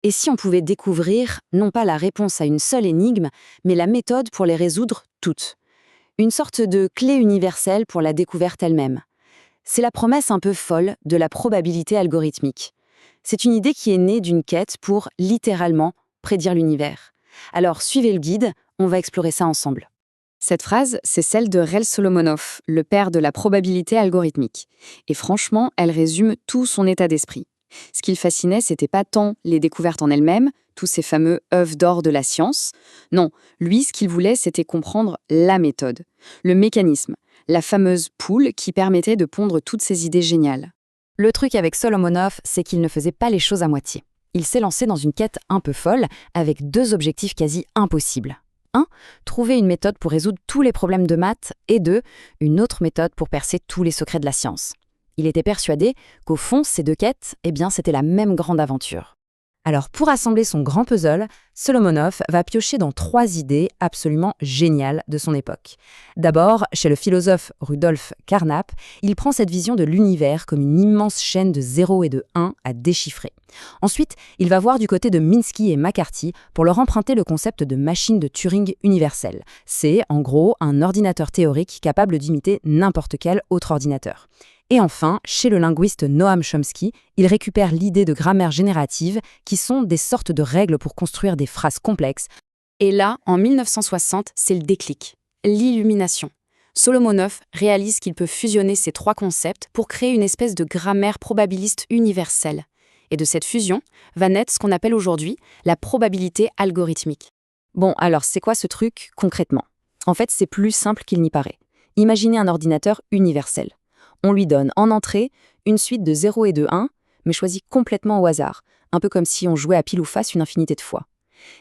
Et si on pouvait découvrir, non pas la réponse à une seule énigme, mais la méthode pour les résoudre toutes? Une sorte de clé universelle pour la découverte elle-même. C'est la promesse un peu folle de la probabilité algorithmique. C'est une idée qui est née d'une quête pour, littéralement, prédire l'univers. Alors, suivez le guide, on va explorer ça ensemble. Cette phrase, c'est celle de Rel Solomonoff, le père de la probabilité algorithmique. Et franchement, elle résume tout son état d'esprit. Ce qui le fascinait, c'était pas tant les découvertes en elles-mêmes, tous ces fameux œufs d'or de la science. Non, lui, ce qu'il voulait, c'était comprendre la méthode, le mécanisme, la fameuse poule qui permettait de pondre toutes ces idées géniales. Le truc avec Solomonoff, c'est qu'il ne faisait pas les choses à moitié. Il s'est lancé dans une quête un peu folle, avec deux objectifs quasi impossibles. 1. Trouver une méthode pour résoudre tous les problèmes de maths, et 2. Une autre méthode pour percer tous les secrets de la science. Il était persuadé qu'au fond, ces deux quêtes, c'était la même grande aventure. Alors, pour assembler son grand puzzle, Solomonoff va piocher dans 3 idées absolument géniales de son époque. D'abord, chez le philosophe Rudolf Carnap, il prend cette vision de l'univers comme une immense chaîne de 0 et de 1 à déchiffrer. Ensuite, il va voir du côté de Minsky et McCarthy pour leur emprunter le concept de machine de Turing universelle. C'est, en gros, un ordinateur théorique capable d'imiter n'importe quel autre ordinateur. Et enfin, chez le linguiste Noam Chomsky, il récupère l'idée de grammaire générative, qui sont des sortes de règles pour construire des phrases complexes. Et là, en 1960, c'est le déclic, l'illumination. Solomonoff réalise qu'il peut fusionner ces 3 concepts pour créer une espèce de grammaire probabiliste universelle. Et de cette fusion va naître ce qu'on appelle aujourd'hui la probabilité algorithmique. Bon, alors c'est quoi ce truc concrètement? En fait, c'est plus simple qu'il n'y paraît. Imaginez un ordinateur universel. On lui donne en entrée une suite de 0 et de 1, mais choisie complètement au hasard, un peu comme si on jouait à pile ou face une infinité de fois.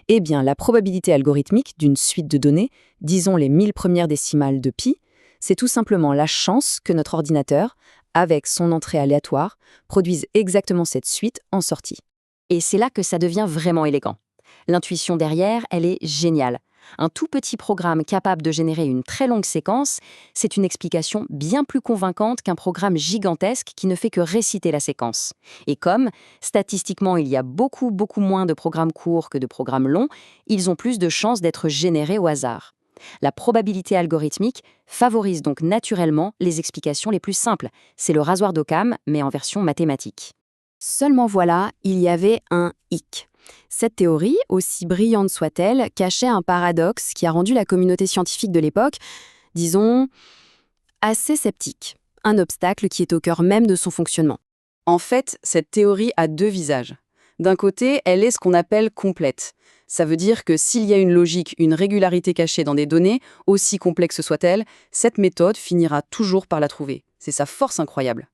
Eh bien, la probabilité algorithmique d'une suite de données, disons les 1000 premières décimales de pi, c'est tout simplement la chance que notre ordinateur, avec son entrée aléatoire, produise exactement cette suite en sortie. Et c'est là que ça devient vraiment élégant. L'intuition derrière, elle est géniale. Un tout petit programme capable de générer une très longue séquence, c'est une explication bien plus convaincante qu'un programme gigantesque qui ne fait que réciter la séquence. Et comme, statistiquement, il y a beaucoup moins de programmes courts que de programmes longs, ils ont plus de chances d'être générés au hasard. La probabilité algorithmique favorise donc naturellement les explications les plus simples. C'est le rasoir d'Occam, mais en version mathématique. Seulement voilà, il y avait un hic. Cette théorie, aussi brillante soit-elle, cachait un paradoxe qui a rendu la communauté scientifique de l'époque, disons, assez sceptique. Un obstacle qui est au cœur même de son fonctionnement. En fait, cette théorie a 2 visages. D'un côté, elle est ce qu'on appelle complète. Ça veut dire que s'il y a une logique, une régularité cachée dans des données, aussi complexes soient-elles, cette méthode finira toujours par la trouver. C'est sa force incroyable.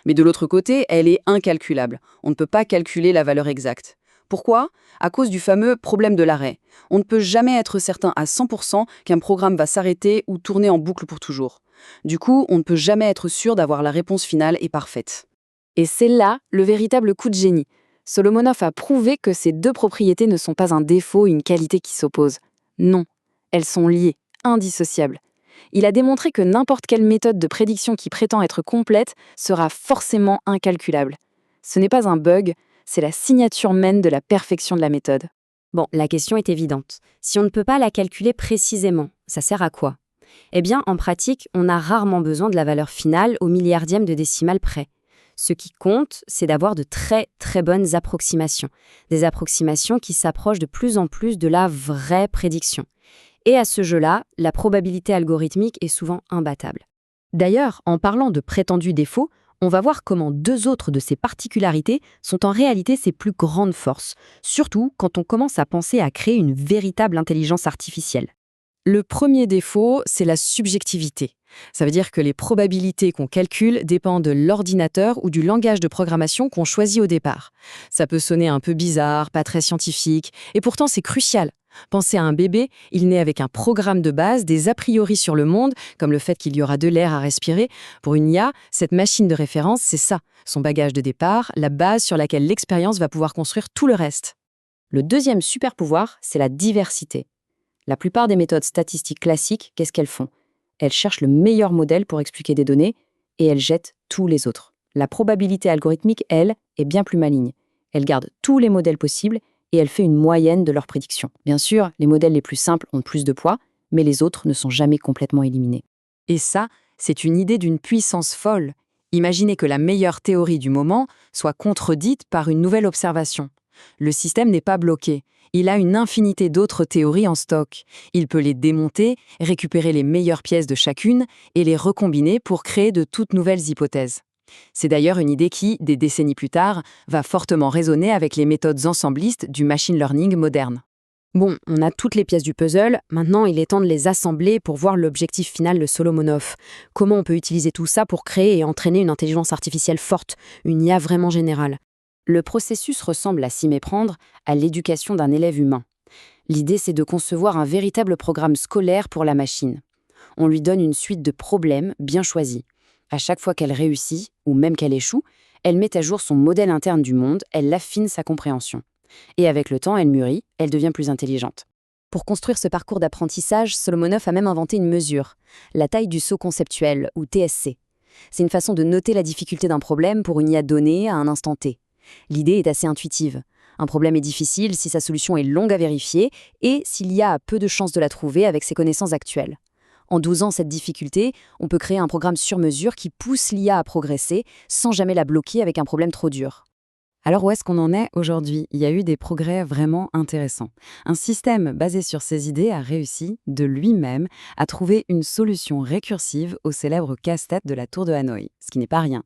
Mais de l'autre côté, elle est incalculable. On ne peut pas calculer la valeur exacte. Pourquoi? À cause du fameux problème de l'arrêt. On ne peut jamais être certain à 100% qu'un programme va s'arrêter ou tourner en boucle pour toujours. Du coup, on ne peut jamais être sûr d'avoir la réponse finale et parfaite. Et c'est là le véritable coup de génie. Solomonoff a prouvé que ces 2 propriétés ne sont pas un défaut, une qualité qui s'oppose. Non, elles sont liées, indissociables. Il a démontré que n'importe quelle méthode de prédiction qui prétend être complète sera forcément incalculable. Ce n'est pas un bug, c'est la signature même de la perfection de la méthode. Bon, la question est évidente. Si on ne peut pas la calculer précisément, ça sert à quoi? Eh bien, en pratique, on a rarement besoin de la valeur finale au milliardième de décimale près. Ce qui compte, c'est d'avoir de très bonnes approximations. Des approximations qui s'approchent de plus en plus de la vraie prédiction. Et à ce jeu-là, la probabilité algorithmique est souvent imbattable. D'ailleurs, en parlant de prétendus défauts, on va voir comment 2 autres de ces particularités sont en réalité ses plus grandes forces, surtout quand on commence à penser à créer une véritable intelligence artificielle. Le premier défaut, c'est la subjectivité. Ça veut dire que les probabilités qu'on calcule dépendent de l'ordinateur ou du langage de programmation qu'on choisit au départ. Ça peut sonner un peu bizarre, pas très scientifique, et pourtant c'est crucial. Pensez à un bébé, il naît avec un programme de base, des a priori sur le monde, comme le fait qu'il y aura de l'air à respirer. Pour une IA, cette machine de référence, c'est ça, son bagage de départ, la base sur laquelle l'expérience va pouvoir construire tout le reste. Le deuxième super pouvoir, c'est la diversité. La plupart des méthodes statistiques classiques, qu'est-ce qu'elles font? Elles cherchent le meilleur modèle pour expliquer des données et elles jettent tous les autres. La probabilité algorithmique, elle, est bien plus maligne. Elle garde tous les modèles possibles et elle fait une moyenne de leurs prédictions. Bien sûr, les modèles les plus simples ont plus de poids, mais les autres ne sont jamais complètement éliminés. Et ça, c'est une idée d'une puissance folle. Imaginez que la meilleure théorie du moment soit contredite par une nouvelle observation. Le système n'est pas bloqué. Il a une infinité d'autres théories en stock. Il peut les démonter, récupérer les meilleures pièces de chacune et les recombiner pour créer de toutes nouvelles hypothèses. C'est d'ailleurs une idée qui, des décennies plus tard, va fortement résonner avec les méthodes ensemblistes du machine learning moderne. Bon, on a toutes les pièces du puzzle, maintenant il est temps de les assembler pour voir l'objectif final de Solomonoff. Comment on peut utiliser tout ça pour créer et entraîner une intelligence artificielle forte, une IA vraiment générale? Le processus ressemble à s'y méprendre à l'éducation d'un élève humain. L'idée, c'est de concevoir un véritable programme scolaire pour la machine. On lui donne une suite de problèmes bien choisis. À chaque fois qu'elle réussit, ou même qu'elle échoue, elle met à jour son modèle interne du monde, elle affine sa compréhension. Et avec le temps, elle mûrit, elle devient plus intelligente. Pour construire ce parcours d'apprentissage, Solomonoff a même inventé une mesure, la taille du saut conceptuel, ou TSC. C'est une façon de noter la difficulté d'un problème pour une IA donnée à un instant T. L'idée est assez intuitive. Un problème est difficile si sa solution est longue à vérifier et s'il y a peu de chances de la trouver avec ses connaissances actuelles. En dosant cette difficulté, on peut créer un programme sur mesure qui pousse l'IA à progresser sans jamais la bloquer avec un problème trop dur. Alors où est-ce qu'on en est aujourd'hui? Il y a eu des progrès vraiment intéressants. Un système basé sur ces idées a réussi, de lui-même, à trouver une solution récursive au célèbre casse-tête de la tour de Hanoï, ce qui n'est pas rien.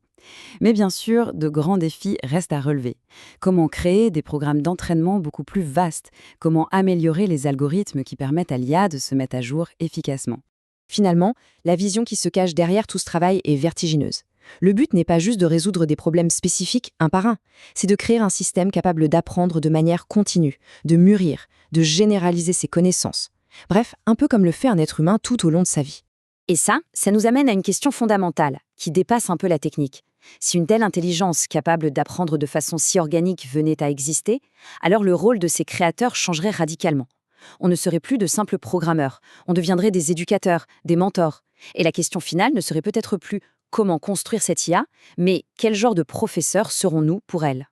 Mais bien sûr, de grands défis restent à relever. Comment créer des programmes d'entraînement beaucoup plus vastes? Comment améliorer les algorithmes qui permettent à l'IA de se mettre à jour efficacement? Finalement, la vision qui se cache derrière tout ce travail est vertigineuse. Le but n'est pas juste de résoudre des problèmes spécifiques un par un, c'est de créer un système capable d'apprendre de manière continue, de mûrir, de généraliser ses connaissances. Bref, un peu comme le fait un être humain tout au long de sa vie. Et ça nous amène à une question fondamentale, qui dépasse un peu la technique. Si une telle intelligence capable d'apprendre de façon si organique venait à exister, alors le rôle de ses créateurs changerait radicalement. On ne serait plus de simples programmeurs, on deviendrait des éducateurs, des mentors. Et la question finale ne serait peut-être plus comment construire cette IA, mais quel genre de professeurs serons-nous pour elle?